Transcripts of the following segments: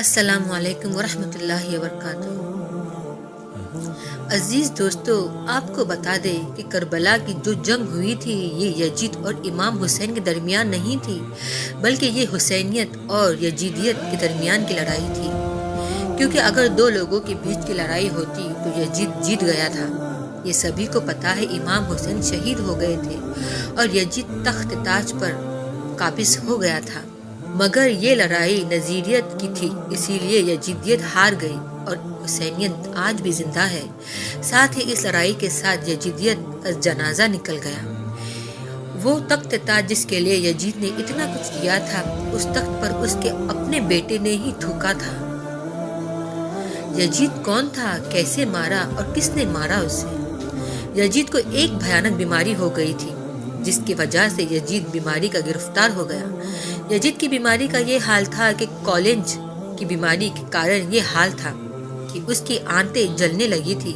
السلام علیکم ورحمۃ اللہ وبرکاتہ۔ عزیز دوستو، آپ کو بتا دیں کہ کربلا کی جو جنگ ہوئی تھی یہ یزید اور امام حسین کے درمیان نہیں تھی، بلکہ یہ حسینیت اور یزیدیت کے درمیان کی لڑائی تھی، کیونکہ اگر دو لوگوں کے بیچ کی لڑائی ہوتی تو یزید جیت گیا تھا۔ یہ سبھی کو پتا ہے، امام حسین شہید ہو گئے تھے اور یزید تخت تاج پر قابض ہو گیا تھا، مگر یہ لڑائی نظریت کی تھی، اسی لیے یزیدیت ہار گئی اور حسینیت آج بھی زندہ ہے۔ ساتھ ہی اس لڑائی کے ساتھ یزیدیت کا جنازہ نکل گیا۔ وہ تخت تاج جس کے لیے یزید نے اتنا کچھ کیا تھا، اس تخت پر اس کے اپنے بیٹے نے ہی تھوکا تھا۔ یزید کون تھا، کیسے مارا اور کس نے مارا اسے؟ یزید کو ایک بھیانک بیماری ہو گئی تھی، جس کی وجہ سے یزید بیماری کا گرفتار ہو گیا۔ یزید کی بیماری کا یہ حال تھا کہ کولنج کی بیماری کے کارن یہ حال تھا کہ اس کی آنتیں جلنے لگی تھی۔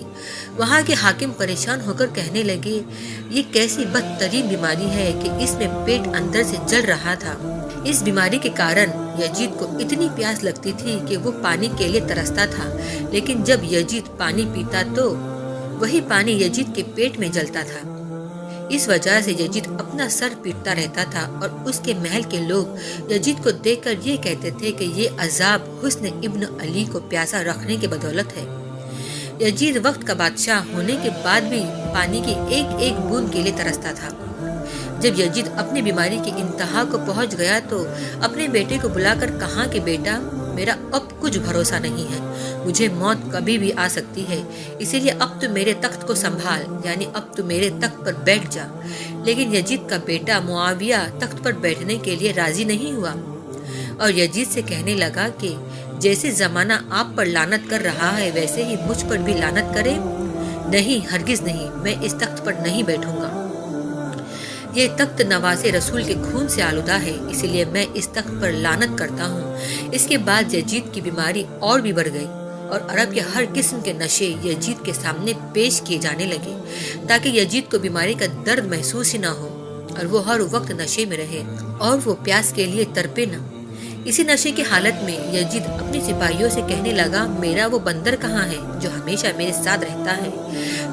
وہاں کے حاکم پریشان ہو کر کہنے لگے، یہ کیسی بدترین بیماری ہے کہ اس میں پیٹ اندر سے جل رہا تھا۔ اس بیماری کے کارن یزید کو اتنی پیاس لگتی تھی کہ وہ پانی کے لیے ترستا تھا، لیکن جب یزید پانی پیتا تو وہی پانی یزید کے پیٹ میں جلتا تھا۔ اس وجہ سے یزید اپنا سر پیٹتا رہتا تھا اور اس کے محل کے لوگ یزید کو دیکھ کر یہ کہتے تھے کہ یہ عذاب حسن ابن علی کو پیاسا رکھنے کی بدولت ہے۔ یزید وقت کا بادشاہ ہونے کے بعد بھی پانی کی ایک ایک بوند کے لیے ترستا تھا۔ جب یزید اپنی بیماری کی انتہا کو پہنچ گیا تو اپنے بیٹے کو بلا کر کہا کہ بیٹا، میرا اب کچھ بھروسہ نہیں ہے، مجھے موت کبھی بھی آ سکتی ہے، اسی لیے اب تو میرے تخت کو سنبھال، یعنی اب تو میرے تخت پر بیٹھ جا۔ لیکن یزید کا بیٹا معاویہ تخت پر بیٹھنے کے لیے راضی نہیں ہوا اور یزید سے کہنے لگا کہ جیسے زمانہ آپ پر لعنت کر رہا ہے ویسے ہی مجھ پر بھی لعنت کرے۔ نہیں، ہرگز نہیں، میں اس تخت پر نہیں بیٹھوں گا۔ یہ تخت نواز رسول کے خون سے آلودہ ہے، اسی لیے میں اس تخت پر لعنت کرتا ہوں۔ اس کے بعد یزید کی بیماری اور بھی بڑھ گئی اور عرب کے ہر قسم کے نشے یزید کے سامنے پیش کیے جانے لگے تاکہ یزید کو بیماری کا درد محسوس ہی نہ ہو اور وہ ہر وقت نشے میں رہے اور وہ پیاس کے لیے تڑپے نہ۔ اسی نشے کی حالت میں یزید اپنے سپاہیوں سے کہنے لگا، میرا وہ بندر کہاں ہے جو ہمیشہ میرے ساتھ رہتا ہے؟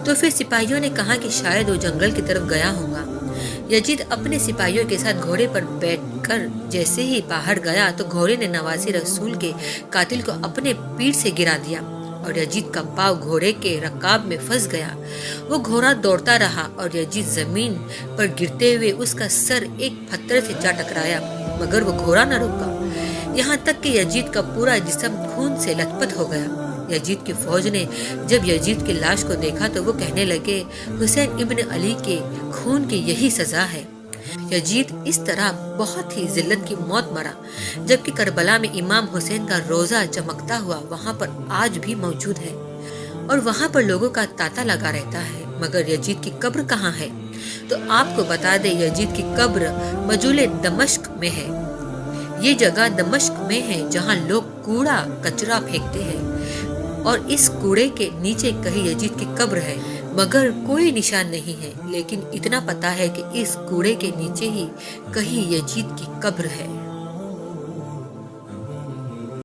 تو پھر سپاہیوں نے کہا کہ شاید وہ جنگل کی طرف گیا ہوگا۔ یزید اپنے سپاہیوں کے ساتھ گھوڑے پر بیٹھ کر جیسے ہی باہر گیا تو گھوڑے نے نواز رسول کے قاتل کو اپنے پیٹھ سے گرا دیا اور یزید کا پاؤں گھوڑے کے رکاب میں پھنس گیا۔ وہ گھوڑا دوڑتا رہا اور یزید زمین پر گرتے ہوئے اس کا سر ایک پتھر سے جا ٹکرایا، مگر وہ گھوڑا نہ رکا، یہاں تک کہ یزید کا پورا جسم خون سے لت پت ہو گیا۔ یزید کی فوج نے جب یزید کی لاش کو دیکھا تو وہ کہنے لگے، حسین ابن علی کے خون کی یہی سزا ہے۔ یزید اس طرح بہت ہی ذلت کی موت مرا، جبکہ کربلا میں امام حسین کا روزہ چمکتا ہوا وہاں پر آج بھی موجود ہے اور وہاں پر لوگوں کا تانتا لگا رہتا ہے۔ مگر یزید کی قبر کہاں ہے؟ تو آپ کو بتا دیں، یزید کی قبر مجول دمشق میں ہے۔ یہ جگہ دمشق میں ہے جہاں لوگ کوڑا کچرا پھینکتے ہیں اور اس کوڑے کے نیچے کہیں یزید کی قبر ہے، مگر کوئی نشان نہیں ہے، لیکن اتنا پتا ہے کہ اس کوڑے کے نیچے ہی کہیں یزید کی قبر ہے۔